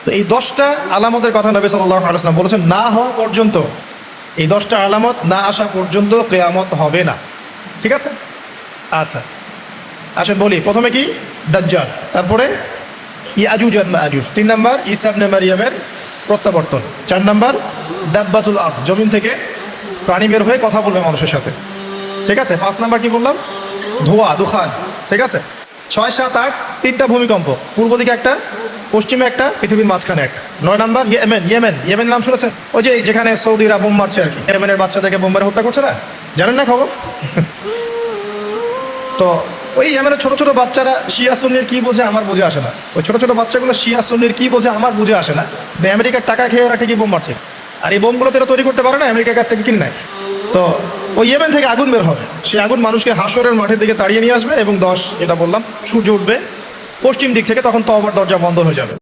তো এই 10টা আলামতের কথা নবী সাল্লাল্লাহু আলাইহি ওয়াসাল্লাম বলেছেন, না হওয়া পর্যন্ত, এই 10টা আলামত না আসা পর্যন্ত কিয়ামত হবে না। ঠিক আছে? আচ্ছা, আসেন বলি। প্রথমে কি? দাজ্জাল, তারপরে ইয়াজুজ আর মাজুজ, 3 নাম্বার ঈসা ইবনে মারইয়ামের প্রত্যাবর্তন, 4 নাম্বার দাব্বাতুল আরদ, জমিন থেকে প্রাণী বের হয়ে কথা বলবে মানুষের সাথে। ঠিক আছে? 5 নাম্বার কি বললাম? ধোঁয়া, দুখান। ঠিক আছে? 6, 7, 8 3টা ভূমিকম্প, পূর্ব দিকে একটা, পশ্চিমে একটা, পৃথিবীর মাঝখানে একটা। 9 নাম্বার ইয়েমেন নাম শুনেছেন? ওই যে যেখানে সৌদিরা বোম মারছে আর কি, ইয়েমেনের বাচ্চাদেরকে বোম মেরে হত্যা করছে না, জানেন না খবর? তো ওই ইয়েমেনের ছোট ছোট বাচ্চারা শিয়া সুন্নির কি বোঝে আমার বুঝে আসে না। ওই ছোট ছোট বাচ্চাগুলো শিয়া সুন্নির কি বোঝে আমার বুঝে আসে না। আমেরিকার টাকা খেয়ে ওরা ঠিকই বোম মারছে, আর এই বোমগুলো তো এরা তৈরি করতে পারে না, আমেরিকার কাছ থেকে কিনে নেয়। তো ওই ইয়েমেন থেকে আগুন বের হবে, সেই আগুন মানুষকে হাসরের মাঠের দিকে তাড়িয়ে নিয়ে আসবে, এবং 10 যেটা বললাম, সূর্য উঠবে পশ্চিম দিক থেকে, তখন তওবার দরজা বন্ধ হয়ে যাবে।